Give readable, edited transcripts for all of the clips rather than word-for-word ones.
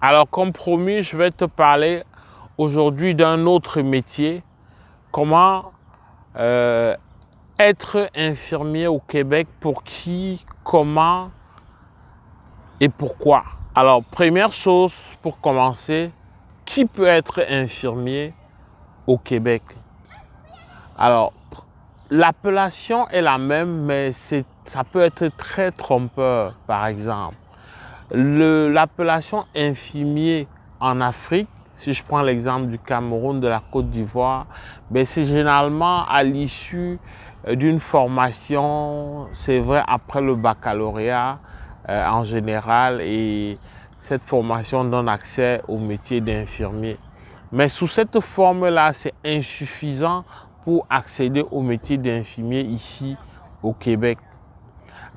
Alors, comme promis, je vais te parler aujourd'hui d'un autre métier. Comment être infirmier au Québec, pour qui, comment et pourquoi. Alors, première chose pour commencer, qui peut être infirmier au Québec? Alors, l'appellation est la même, mais ça peut être très trompeur, par exemple. L'appellation infirmier en Afrique, si je prends l'exemple du Cameroun, de la Côte d'Ivoire, ben c'est généralement à l'issue d'une formation, c'est vrai, après le baccalauréat en général, et cette formation donne accès au métier d'infirmier. Mais sous cette forme-là, c'est insuffisant pour accéder au métier d'infirmier ici au Québec.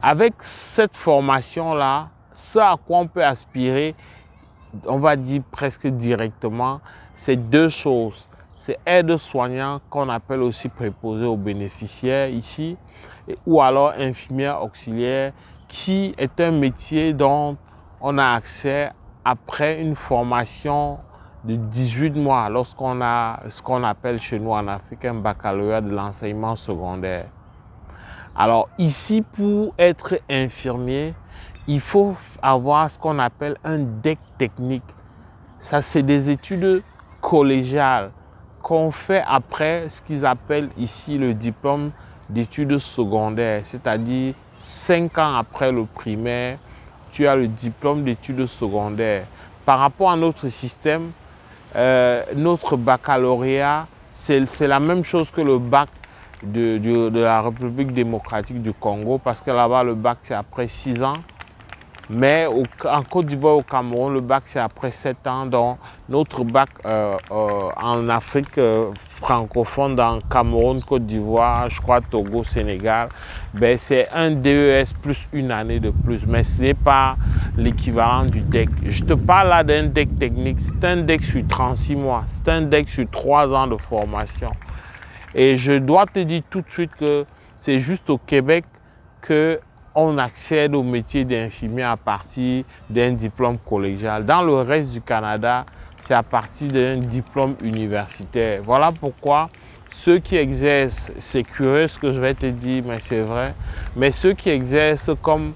Avec cette formation-là, ce à quoi on peut aspirer, on va dire presque directement, c'est deux choses. C'est aide-soignant, qu'on appelle aussi préposé aux bénéficiaires ici, ou alors infirmière auxiliaire, qui est un métier dont on a accès après une formation de 18 mois, lorsqu'on a ce qu'on appelle chez nous en Afrique un baccalauréat de l'enseignement secondaire. Alors ici, pour être infirmier, il faut avoir ce qu'on appelle un DEC technique. Ça, c'est des études collégiales qu'on fait après ce qu'ils appellent ici le diplôme d'études secondaires. C'est-à-dire 5 ans après le primaire, tu as le diplôme d'études secondaires. Par rapport à notre système, notre baccalauréat, c'est la même chose que le bac de la République démocratique du Congo, parce que là-bas, le bac, c'est après 6 ans. Mais en Côte d'Ivoire, au Cameroun, le bac, c'est après 7 ans. Donc, notre bac en Afrique francophone, dans Cameroun, Côte d'Ivoire, je crois Togo, Sénégal, ben, c'est un DES plus une année de plus. Mais ce n'est pas l'équivalent du DEC. Je te parle là d'un DEC technique. C'est un DEC sur 36 mois. C'est un DEC sur 3 ans de formation. Et je dois te dire tout de suite que c'est juste au Québec qu'on accède au métier d'infirmier à partir d'un diplôme collégial. Dans le reste du Canada, c'est à partir d'un diplôme universitaire. Voilà pourquoi ceux qui exercent, c'est curieux ce que je vais te dire, mais c'est vrai, mais ceux qui exercent comme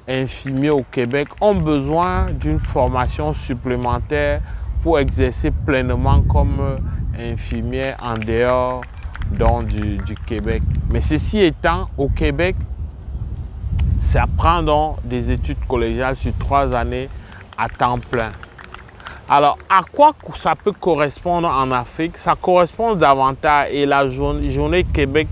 infirmiers au Québec ont besoin d'une formation supplémentaire pour exercer pleinement comme infirmier en dehors du Québec. Mais ceci étant, au Québec, ça prend donc des études collégiales sur 3 années à temps plein. Alors, à quoi ça peut correspondre en Afrique? Ça correspond davantage, et la journée Québec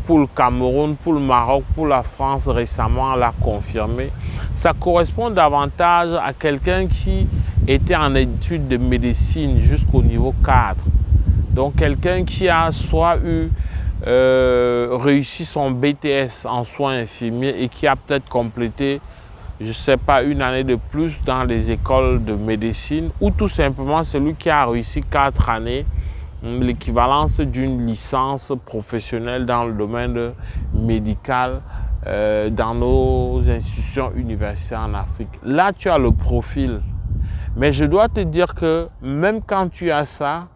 pour le Cameroun, pour le Maroc, pour la France récemment l'a confirmé. Ça correspond davantage à quelqu'un qui était en études de médecine jusqu'au niveau 4. Donc quelqu'un qui a soit réussi son BTS en soins infirmiers et qui a peut-être complété, je ne sais pas, une année de plus dans les écoles de médecine, ou tout simplement celui qui a réussi 4 années, l'équivalence d'une licence professionnelle dans le domaine médical dans nos institutions universitaires en Afrique. Là, tu as le profil. Mais je dois te dire que même quand tu as ça,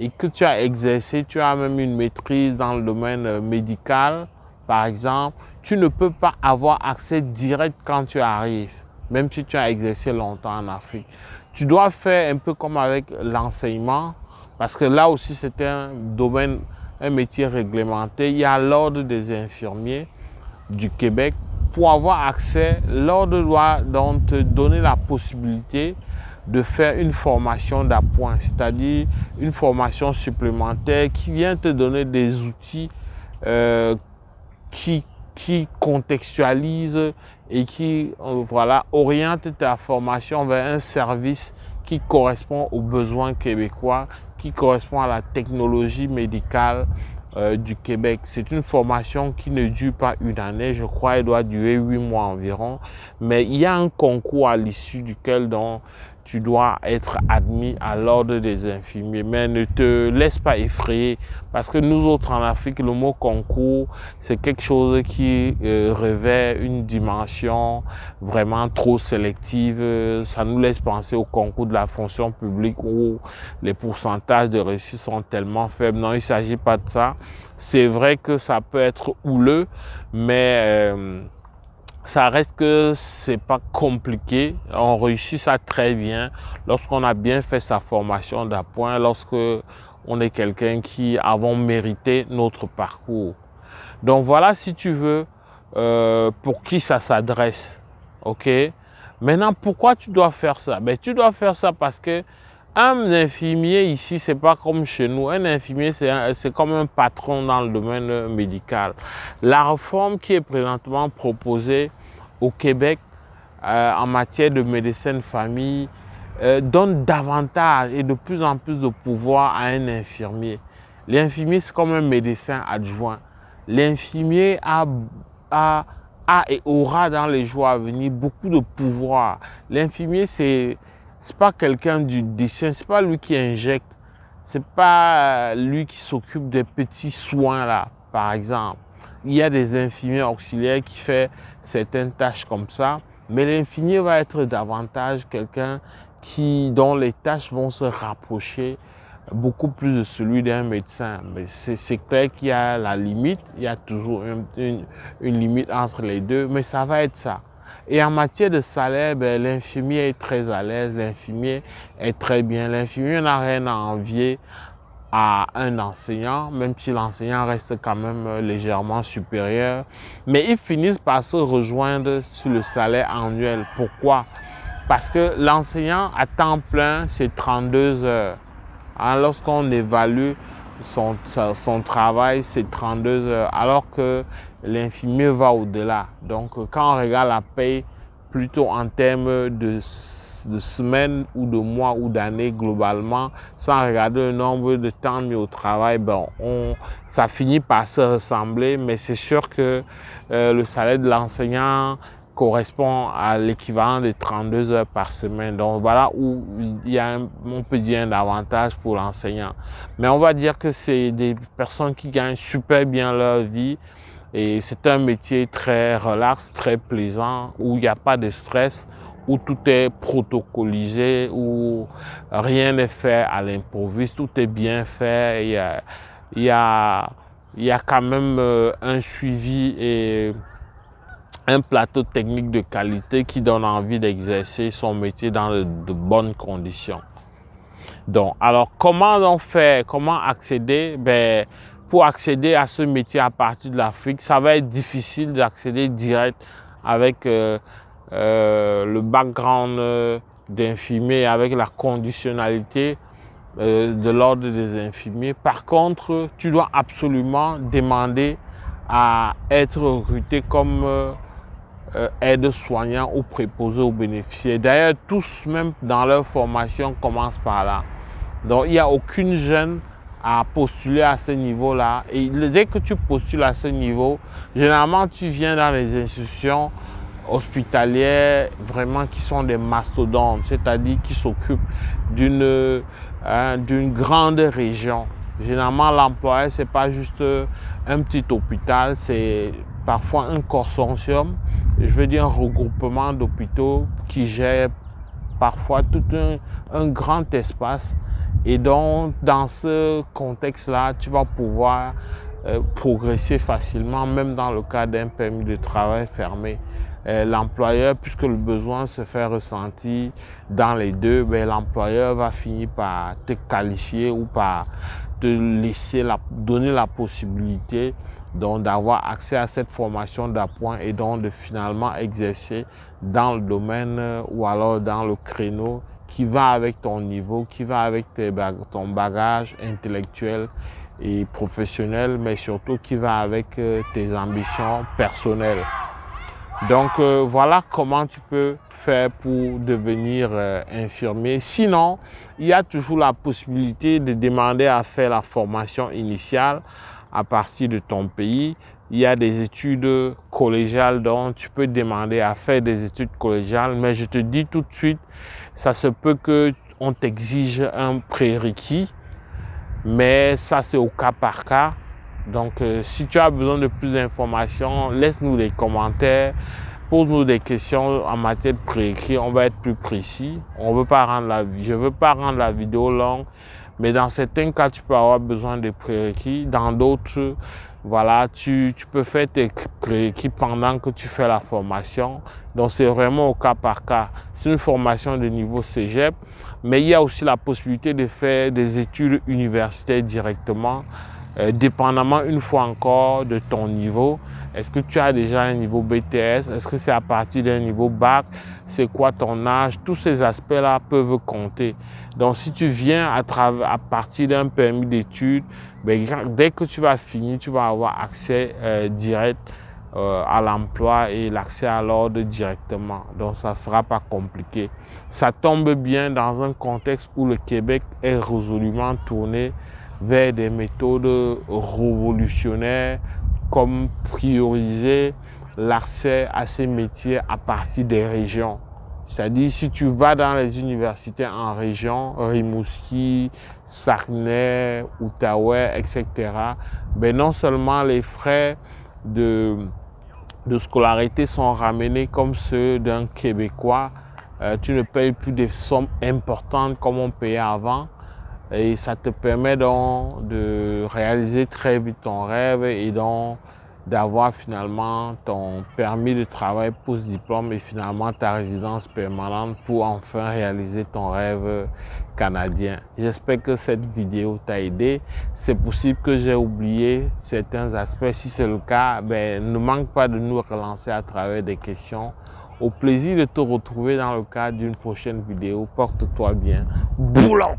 et que tu as exercé, tu as même une maîtrise dans le domaine médical, par exemple, tu ne peux pas avoir accès direct quand tu arrives, même si tu as exercé longtemps en Afrique. Tu dois faire un peu comme avec l'enseignement, parce que là aussi c'est un domaine, un métier réglementé. Il y a l'Ordre des infirmiers du Québec. Pour avoir accès, l'Ordre doit donc te donner la possibilité de faire une formation d'appoint, c'est-à-dire une formation supplémentaire qui vient te donner des outils qui contextualisent et qui voilà, orientent ta formation vers un service qui correspond aux besoins québécois, qui correspond à la technologie médicale du Québec. C'est une formation qui ne dure pas une année, je crois, elle doit durer 8 mois environ, mais il y a un concours à l'issue duquel donc, tu dois être admis à l'ordre des infirmiers. Mais ne te laisse pas effrayer parce que nous autres en Afrique, le mot concours, c'est quelque chose qui revêt une dimension vraiment trop sélective. Ça nous laisse penser au concours de la fonction publique où les pourcentages de réussite sont tellement faibles. Non, il ne s'agit pas de ça. C'est vrai que ça peut être houleux, mais ça reste que c'est pas compliqué. On réussit ça très bien lorsqu'on a bien fait sa formation d'appoint, lorsque on est quelqu'un qui avons mérité notre parcours. Donc voilà, si tu veux, pour qui ça s'adresse. Ok. Maintenant, pourquoi tu dois faire ça? Ben, tu dois faire ça parce que un infirmier ici, c'est pas comme chez nous. Un infirmier, c'est comme un patron dans le domaine médical. La réforme qui est présentement proposée au Québec en matière de médecine de famille donne davantage et de plus en plus de pouvoir à un infirmier. L'infirmier, c'est comme un médecin adjoint. L'infirmier a et aura dans les jours à venir beaucoup de pouvoir. L'infirmier, c'est pas quelqu'un du dessin, c'est pas lui qui injecte, c'est pas lui qui s'occupe des petits soins là, par exemple. Il y a des infirmiers auxiliaires qui font certaines tâches comme ça, mais l'infirmier va être davantage quelqu'un dont les tâches vont se rapprocher beaucoup plus de celui d'un médecin. Mais c'est clair qu'il y a la limite, il y a toujours une limite entre les deux, mais ça va être ça. Et en matière de salaire, ben, l'infirmier est très à l'aise, l'infirmier est très bien. L'infirmier n'a rien à envier à un enseignant, même si l'enseignant reste quand même légèrement supérieur. Mais ils finissent par se rejoindre sur le salaire annuel. Pourquoi? Parce que l'enseignant à temps plein, c'est 32 heures. Hein, lorsqu'on évalue son travail, c'est 32 heures, alors que l'infirmier va au-delà. Donc, quand on regarde la paye plutôt en termes de semaines ou de mois ou d'années globalement, sans regarder le nombre de temps mis au travail, ben, ça finit par se ressembler, mais c'est sûr que le salaire de l'enseignant correspond à l'équivalent de 32 heures par semaine. Donc voilà où il y a on peut dire un avantage pour l'enseignant. Mais on va dire que c'est des personnes qui gagnent super bien leur vie et c'est un métier très relax, très plaisant, où il n'y a pas de stress, où tout est protocolisé, où rien n'est fait à l'improviste, tout est bien fait. Il y a quand même un suivi et un plateau technique de qualité qui donne envie d'exercer son métier dans de bonnes conditions. Donc, alors comment on fait? Comment accéder? Ben, pour accéder à ce métier à partir de l'Afrique, ça va être difficile d'accéder direct avec le background d'infirmier, avec la conditionnalité de l'ordre des infirmiers. Par contre, tu dois absolument demander à être recruté comme aide-soignant ou préposé aux bénéficiaires. D'ailleurs, tous, même dans leur formation, commencent par là. Donc, il n'y a aucune jeune à postuler à ce niveau-là. Et dès que tu postules à ce niveau, généralement, tu viens dans les institutions hospitalières vraiment qui sont des mastodontes, c'est-à-dire qui s'occupent d'une grande région. Généralement, l'employeur, ce n'est pas juste un petit hôpital, c'est parfois un consortium, je veux dire un regroupement d'hôpitaux qui gère parfois tout un grand espace. Et donc, dans ce contexte-là, tu vas pouvoir progresser facilement, même dans le cas d'un permis de travail fermé. L'employeur, puisque le besoin se fait ressentir dans les deux, ben, l'employeur va finir par te qualifier ou par te laisser donner la possibilité donc d'avoir accès à cette formation d'appoint et donc de finalement exercer dans le domaine ou alors dans le créneau qui va avec ton niveau, qui va avec ton bagage intellectuel et professionnel, mais surtout qui va avec tes ambitions personnelles. Donc voilà comment tu peux faire pour devenir infirmier. Sinon, il y a toujours la possibilité de demander à faire la formation initiale à partir de ton pays. Il y a des études collégiales dont tu peux demander à faire des études collégiales, mais je te dis tout de suite, ça se peut qu'on t'exige un prérequis, mais ça c'est au cas par cas. Donc si tu as besoin de plus d'informations, laisse-nous des commentaires, pose-nous des questions en matière de prérequis, on va être plus précis. Je ne veux pas rendre la vidéo longue, mais dans certains cas, tu peux avoir besoin de prérequis. Dans d'autres, voilà, tu peux faire tes prérequis pendant que tu fais la formation. Donc c'est vraiment au cas par cas. C'est une formation de niveau cégep, mais il y a aussi la possibilité de faire des études universitaires directement, dépendamment une fois encore de ton niveau. Est-ce que tu as déjà un niveau BTS? Est-ce que c'est à partir d'un niveau bac? C'est quoi ton âge? Tous ces aspects-là peuvent compter. Donc, si tu viens à partir d'un permis d'études, ben, dès que tu vas finir, tu vas avoir accès direct à l'emploi et l'accès à l'ordre directement. Donc, ça ne sera pas compliqué. Ça tombe bien dans un contexte où le Québec est résolument tourné vers des méthodes révolutionnaires comme prioriser l'accès à ces métiers à partir des régions. C'est-à-dire, si tu vas dans les universités en région, Rimouski, Saguenay, Outaouais, etc., ben non seulement les frais de scolarité sont ramenés comme ceux d'un Québécois, tu ne payes plus des sommes importantes comme on payait avant, et ça te permet donc de réaliser très vite ton rêve et donc d'avoir finalement ton permis de travail post-diplôme et finalement ta résidence permanente pour enfin réaliser ton rêve canadien. J'espère que cette vidéo t'a aidé. C'est possible que j'ai oublié certains aspects. Si c'est le cas, ben, ne manque pas de nous relancer à travers des questions. Au plaisir de te retrouver dans le cadre d'une prochaine vidéo. Porte-toi bien. Boulot!